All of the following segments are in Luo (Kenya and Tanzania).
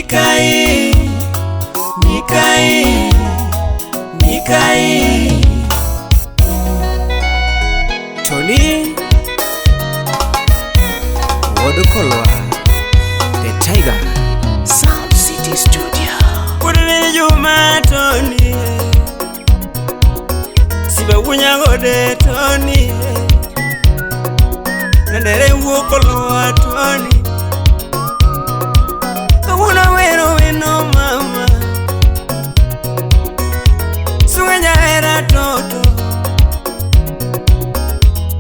Mikai, Mikai, Mikai. Tony Wodukolwa, the Tiger, Sound City Studio. Kudini Juma Tony, Siba Wunyagode Tony, Nandere Wokolwa Tony. Una wero wino mama, Suenya era toto,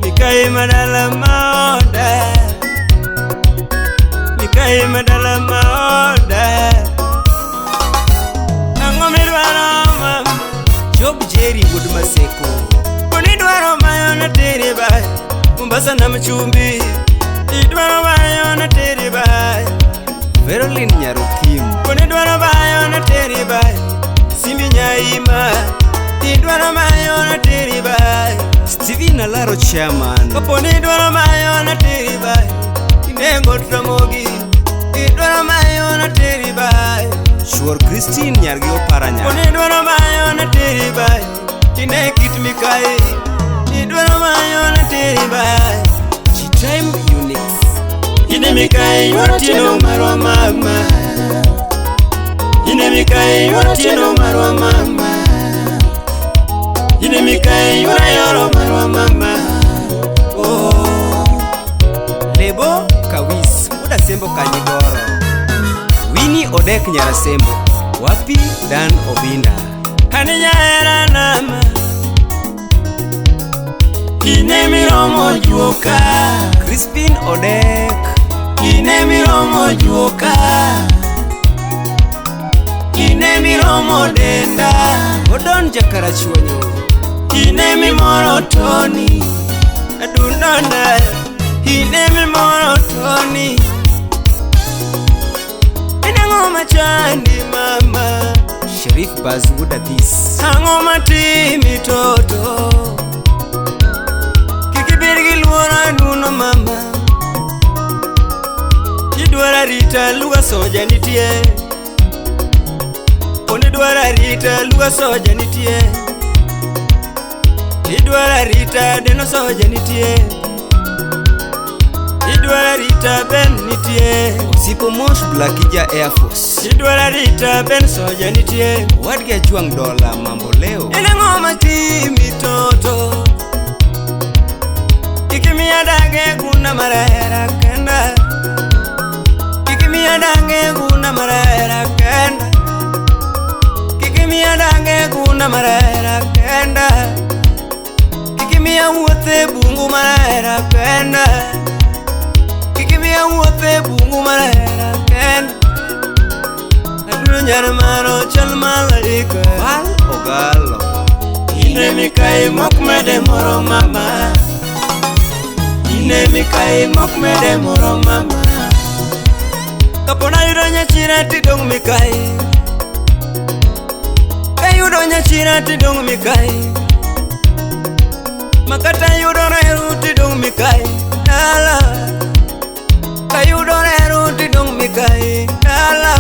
Mikai madala maoda, Mikai madala maoda. Angomidwaro mama, Job Jerry would maseko. Unidwaro mayona tere bai, Mombasa na mchumbi. Idwaro mayona tere bai, Verolin Nyarukim. Unidwaro mayona tere bai, Simbi Nyaima. Idwaro mayona tere bai, Stevie Nalaro chairman. Unidwaro mayona tere bai, Inengo Tramogi. Idwaro mayona tere bai, Sure Christine Nyargio Paranya. Unidwaro mayona tere bai, Inekit Mikai. Idwaro mayona tere bai, Chitime Unix. Ine Mikai yotino marwa mama, Ine Mikai yotino marwa mama, Ine Mikai yoro marwa mama. Oh, Lebo Kawis Uda Sembo Kanyigoro, Winnie Odek Nyarasembo, Wapi Dan Obinda, Kaninya era nama, Ine miromo juoka, Crispin Odek. Ine miromo juoka, Ine miromo denda, Odon Jakarachuonyo. Ine mimoro Tony, Adunona. Ine mimoro Tony, Ine ngoma chandi mama, Sharif Bazuda this. Angoma timi toto, Kikibirgi luora nuno mama. Idwara rita luga soja nitie, Onidwara rita luga soja nitie, Idwara rita deno soja nitie, Idwara rita ben nitie, Sipo Mosh Blackija Air Force. Idwara rita ben soja nitie, Wadge Juang Dola mambo leo. Ine ngoma timi toto, Ikimia dage kuna marahera kenda, Kikimia dange kuna marahera kenda, Kikimia dange kuna marahera kenda, Kikimia uote bungu marahera kenda, Kikimia uote bungu marahera kenda. Aduro nyarmaro chalmalarika Val ogalo, Ine Mikai mokmede moro mama, Ine Mikai mokmede moro mama. Kapona yudo nyachira tidong Mikai, Kayudo nyachira tidong Mikai, Makata yudo neru tidong Mikai, Dala. Kayudo neru tidong Mikai, Dala.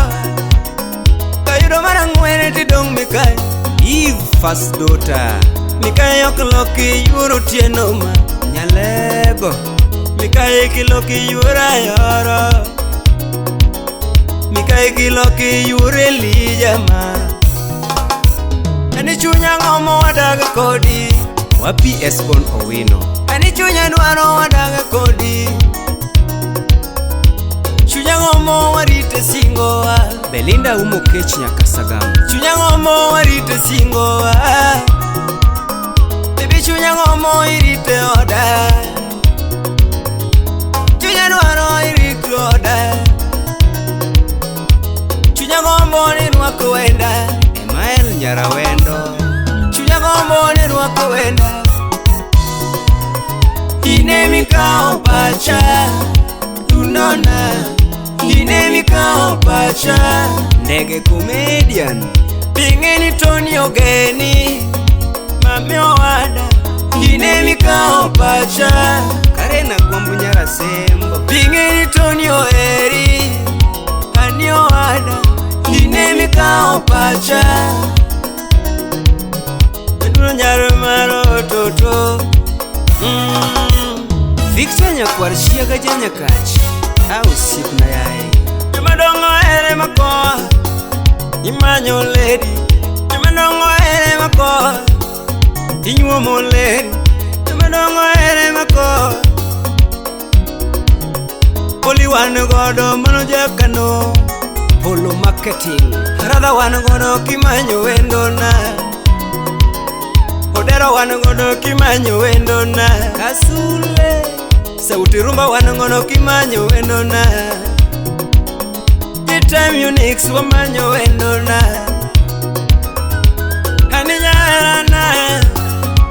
Kayudo marangwene tidong Mikai. Eve first daughter, Mikai okloki yuro tienoma, Nyalego. Mikai kiloki yura yoro, Mikai kiloki yure lijama. Ani chunya ngomo wadaga kodi, Wapi Esbon Owino. Ani chunya dwaro wadaga kodi, Chunya ngomo warite singoa, Belinda Umo Kech Nyakasagam. Chunya ngomo warite singoa, Baby chunya ngomo irite oda, Chunya dwaro irite oda, Chunya ngombo ni nwako wenda, Emael Nyarawendo. Chunya ngombo ni nwako wenda, Ine mikao pacha, Tunona. Ine mikao pacha, Ndege comedian, Pingeni Tony Ogeni, Mami Owada. Ine mikao pacha, Karena Kwambu Nyarasembo, Pingeni Tony Oeri, Ani Owada. Victoria kwar chiega janya kach au sip na yae Jumadongo ere makoa Imanyo lady Jumadongo ere makoa Inyuomo lady Jumadongo ere makoa Poli wano godo mano jakano Polo marketing Radha wano godo kimanyo wendo na Odero wano godo kimanyo wendo na Kasule Sauti rumba wano godo kimanyo wendo na Time Unix wamanyo wendo na Hanija erana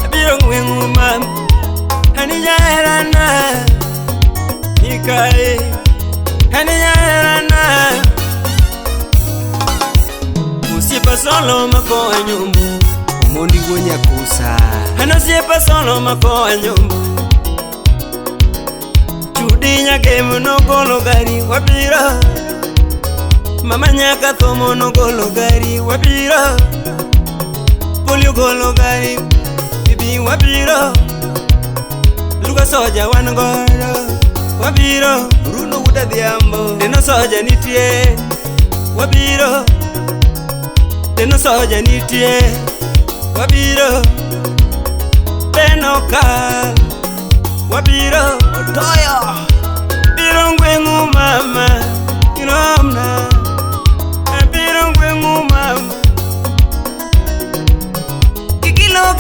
Abiro ngwengu mam Hanija erana Nikai Hanija erana Musipa solo mako nyumbu Mondi wonya kusa Hanosipa solo mako nyumbu Chudinya game no golo gari wabira Mama nyaka thomo no golo gari wabira Polio golo gari Bibi wabira Luga soja wanagoro wabira Bruno wuda dhiambo Deno soja nitie wabira Deno soja nitie wabira Deno ka wabira Otoyo Biro ngwengu mama Inomna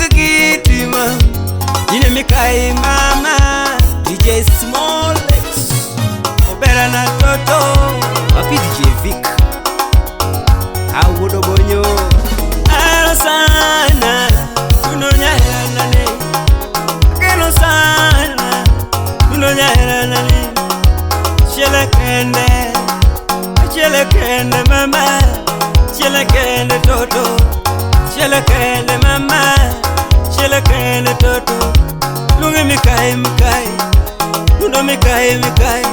Kitima Ine mikai mama DJ Small X Obera na toto Wapi DJ Vic Awudo bonyo Alo sana Unonya hela nane Keno sana Unonya hela nane Chele kende mama Chele kende toto Chele kende mama Chele kende toto Lungi mikai mikai Luno mikai mikai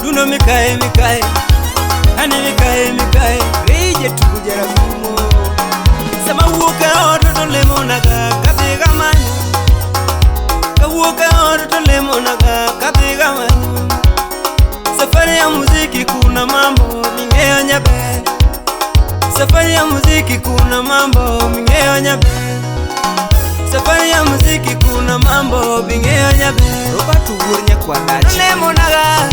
Luno mikai mikai Hani mikai mikai Rije tukujera kumo Sama uoka oto tolemo naga Kapiga manyo Ka uoka oto tolemo naga Kapiga manyo Safari ya muziki kuna mambo Mingeo nyabe Safari ya muziki kuna mambo Mingeo nyabe Safari ya muziki kuna mambo Mingeo nyabe Robatu urnya kwa dachi Tolemo naga